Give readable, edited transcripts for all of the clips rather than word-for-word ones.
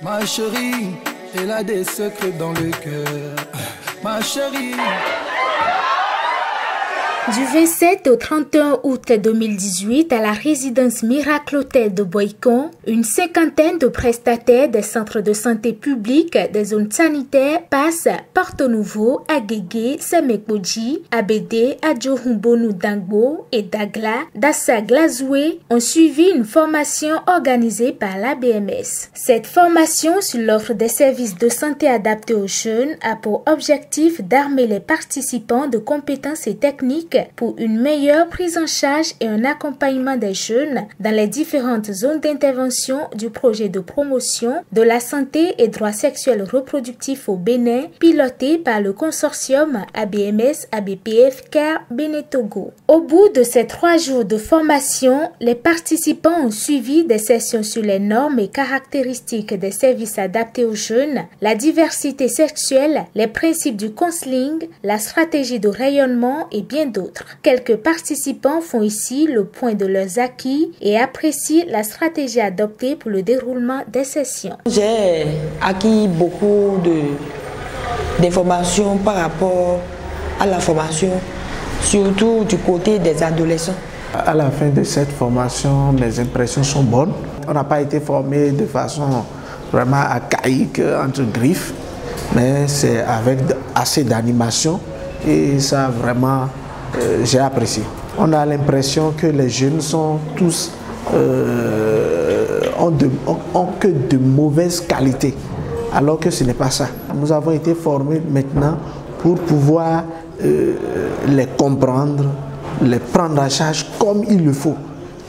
Ma chérie, elle a des secrets dans le cœur. Ma chérie. Du 27 au 31 août 2018, à la résidence Miracle Hôtel de Boycon, une cinquantaine de prestataires des centres de santé publics des zones sanitaires passent Porto Nouveau, Agégué, Semekoji, Abédé, Adjohumbonu Dangbo et Dagla, Dassa Glazoué ont suivi une formation organisée par la BMS. Cette formation sur l'offre des services de santé adaptés aux jeunes a pour objectif d'armer les participants de compétences et techniques pour une meilleure prise en charge et un accompagnement des jeunes dans les différentes zones d'intervention du projet de promotion de la santé et droits sexuels reproductifs au Bénin, piloté par le consortium ABMS ABPF CARE Bénin Togo. Au bout de ces 3 jours de formation, les participants ont suivi des sessions sur les normes et caractéristiques des services adaptés aux jeunes, la diversité sexuelle, les principes du counseling, la stratégie de rayonnement et bien d'autres. Quelques participants font ici le point de leurs acquis et apprécient la stratégie adoptée pour le déroulement des sessions. J'ai acquis beaucoup d'informations par rapport à la formation, surtout du côté des adolescents. À la fin de cette formation, mes impressions sont bonnes. On n'a pas été formé de façon vraiment archaïque, entre griffes, mais c'est avec assez d'animation et ça vraiment... j'ai apprécié. On a l'impression que les jeunes sont tous ont que de mauvaises qualités, alors que ce n'est pas ça. Nous avons été formés maintenant pour pouvoir les comprendre, les prendre en charge comme il le faut,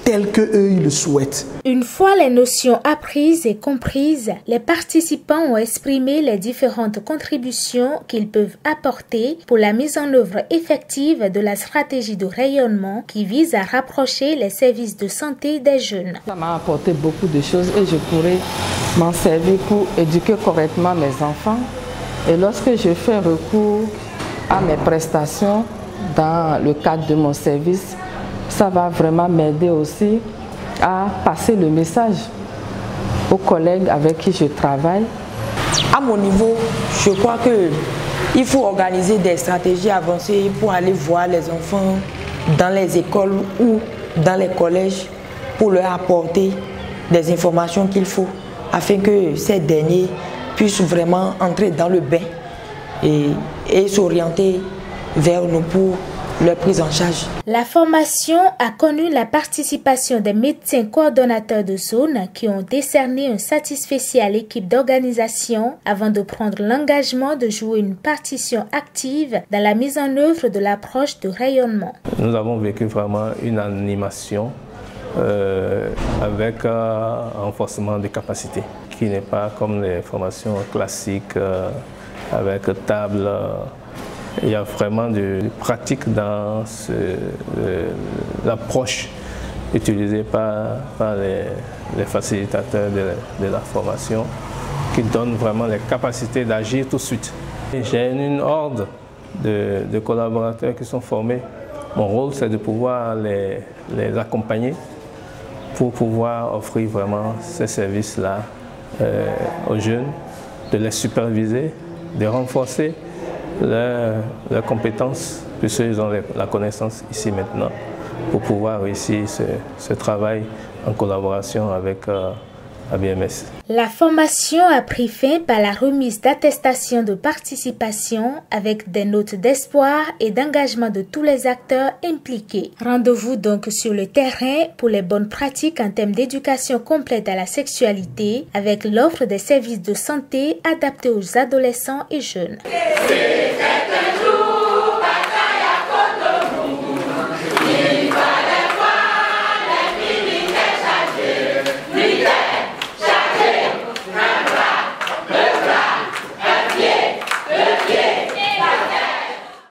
tel qu'eux ils le souhaitent. Une fois les notions apprises et comprises, les participants ont exprimé les différentes contributions qu'ils peuvent apporter pour la mise en œuvre effective de la stratégie de rayonnement qui vise à rapprocher les services de santé des jeunes. Ça m'a apporté beaucoup de choses et je pourrais m'en servir pour éduquer correctement mes enfants. Et lorsque je fais recours à mes prestations dans le cadre de mon service, ça va vraiment m'aider aussi à passer le message aux collègues avec qui je travaille. À mon niveau, je crois qu'il faut organiser des stratégies avancées pour aller voir les enfants dans les écoles ou dans les collèges pour leur apporter des informations qu'il faut afin que ces derniers puissent vraiment entrer dans le bain et s'orienter vers nous pour leur prise en charge. La formation a connu la participation des médecins coordonnateurs de zone qui ont décerné un satisfecit à l'équipe d'organisation avant de prendre l'engagement de jouer une partition active dans la mise en œuvre de l'approche de rayonnement. Nous avons vécu vraiment une animation avec un renforcement des capacités qui n'est pas comme les formations classiques avec table. Il y a vraiment de pratique dans l'approche utilisée par les facilitateurs de la formation qui donnent vraiment les capacités d'agir tout de suite. J'ai une horde de collaborateurs qui sont formés. Mon rôle, c'est de pouvoir les accompagner pour pouvoir offrir vraiment ces services-là aux jeunes, de les superviser, de renforcer leurs compétences, puisqu'ils ont la connaissance ici maintenant, pour pouvoir réussir ce travail en collaboration avec ABMS. La formation a pris fin par la remise d'attestations de participation avec des notes d'espoir et d'engagement de tous les acteurs impliqués. Rendez-vous donc sur le terrain pour les bonnes pratiques en termes d'éducation complète à la sexualité avec l'offre des services de santé adaptés aux adolescents et jeunes.